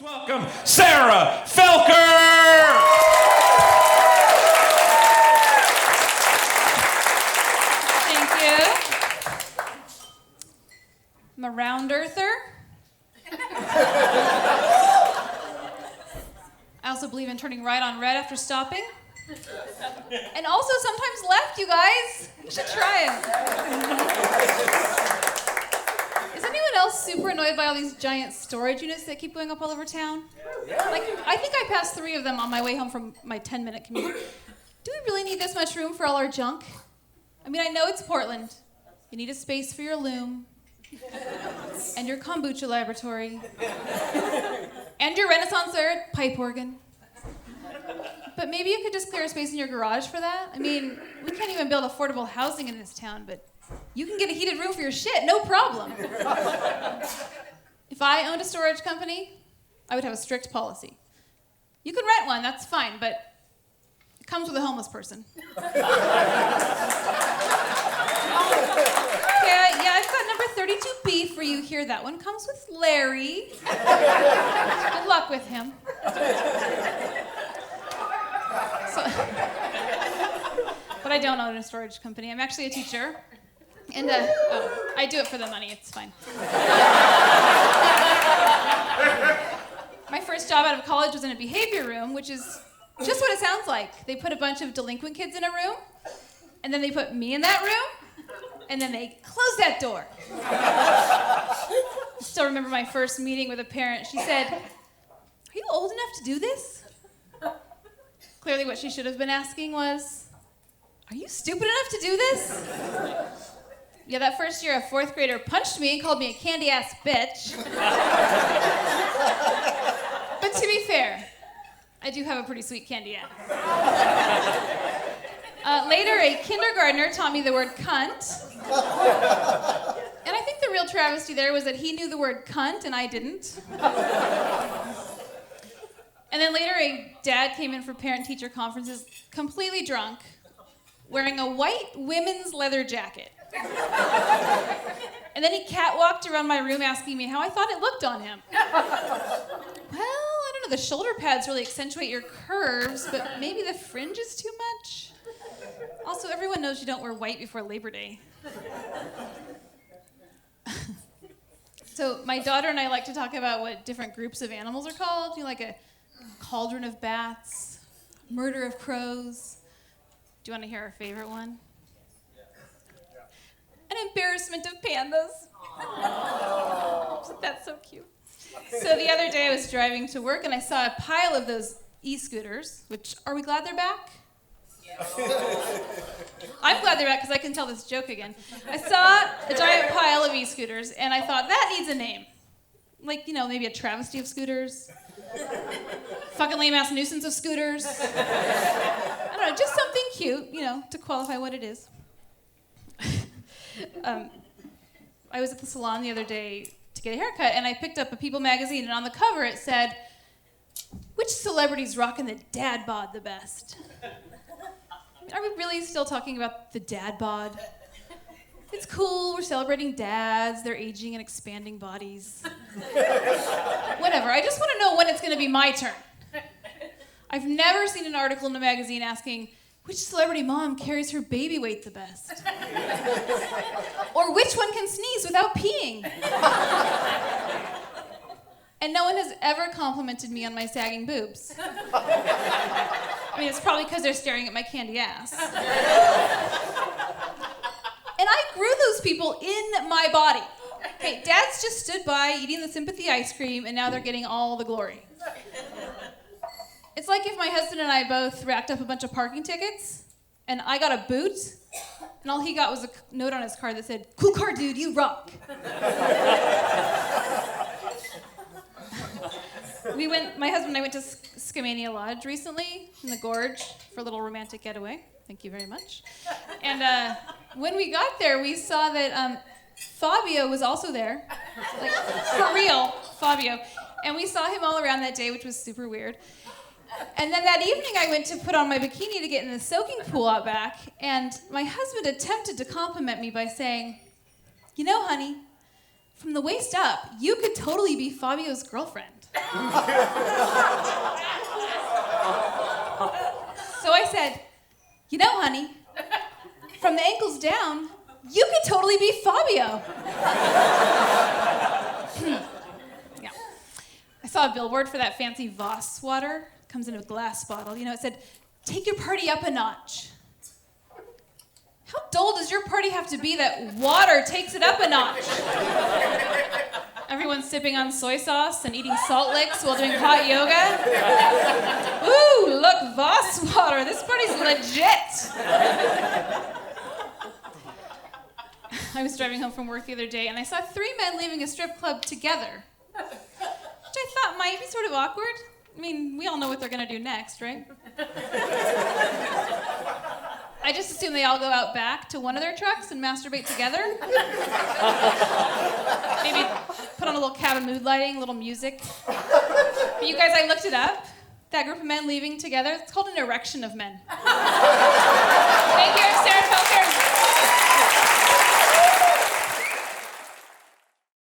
Let's welcome Sarah Felker! Thank you. I'm a round earther. I also believe in turning right on red after stopping. And also sometimes left, you guys. You should try it. Is anyone else super annoyed by all these giant storage units that keep going up all over town? Like, I think I passed 3 of them on my way home from my 10-minute commute. Do we really need this much room for all our junk? I mean, I know it's Portland. You need a space for your loom, and your kombucha laboratory, and your Renaissance era pipe organ. But maybe you could just clear a space in your garage for that? I mean, we can't even build affordable housing in this town, but you can get a heated room for your shit, no problem. If I owned a storage company, I would have a strict policy. You can rent one, that's fine, but it comes with a homeless person. Yeah, I've got number 32B for you here. That one comes with Larry. Good luck with him. But I don't own a storage company. I'm actually a teacher. And I do it for the money. It's fine. My first job out of college was in a behavior room, which is just what it sounds like. They put a bunch of delinquent kids in a room, and then they put me in that room, and then they closed that door. I still remember my first meeting with a parent. She said, "Are you old enough to do this?" Clearly what she should have been asking was, "Are you stupid enough to do this?" Yeah, that first year, a 4th grader punched me and called me a candy-ass bitch. But to be fair, I do have a pretty sweet candy ass. Later, a kindergartner taught me the word cunt. And I think the real travesty there was that he knew the word cunt and I didn't. And then later, a dad came in for parent-teacher conferences completely drunk, wearing a white women's leather jacket. And then he catwalked around my room asking me how I thought it looked on him. Well, I don't know, the shoulder pads really accentuate your curves, but maybe the fringe is too much. Also, everyone knows you don't wear white before Labor Day. So my daughter and I like to talk about what different groups of animals are called. You know, like a cauldron of bats, murder of crows. Do you want to hear our favorite one? An embarrassment of pandas. That's so cute. So the other day I was driving to work and I saw a pile of those e-scooters, which, are we glad they're back? I'm glad they're back because I can tell this joke again. I saw a giant pile of e-scooters and I thought, that needs a name. Like, you know, maybe a travesty of scooters. Fucking lame-ass nuisance of scooters. I don't know, just something cute, you know, to qualify what it is. I was at the salon the other day to get a haircut, and I picked up a People magazine, and on the cover it said, "Which celebrity's rocking the dad bod the best?" Are we really still talking about the dad bod? It's cool, we're celebrating dads, they're aging and expanding bodies. Whatever, I just want to know when it's going to be my turn. I've never seen an article in a magazine asking, "Which celebrity mom carries her baby weight the best?" Or which one can sneeze without peeing? And no one has ever complimented me on my sagging boobs. I mean, it's probably because they're staring at my candy ass. And I grew those people in my body. Okay, dads just stood by eating the sympathy ice cream, and now they're getting all the glory. It's like if my husband and I both racked up a bunch of parking tickets, and I got a boot, and all he got was a note on his car that said, "Cool car, dude, you rock." My husband and I went to Skamania Lodge recently in the Gorge for a little romantic getaway. Thank you very much. And when we got there, we saw that Fabio was also there. Like, for real, Fabio. And we saw him all around that day, which was super weird. And then that evening, I went to put on my bikini to get in the soaking pool out back, and my husband attempted to compliment me by saying, "You know, honey, from the waist up, you could totally be Fabio's girlfriend." And So I said, you know, honey, from the ankles down, you could totally be Fabio. Yeah. I saw a billboard for that fancy Voss water. Comes in a glass bottle. You know, it said, take your party up a notch. How dull does your party have to be that water takes it up a notch? Everyone's sipping on soy sauce and eating salt licks while doing hot yoga. Ooh, look, Voss water. This party's legit. I was driving home from work the other day, and I saw 3 men leaving a strip club together, which I thought might be sort of awkward. I mean, we all know what they're going to do next, right? I just assume they all go out back to one of their trucks and masturbate together. Maybe put on a little cabin mood lighting, a little music. But you guys, I looked it up. That group of men leaving together, it's called an erection of men.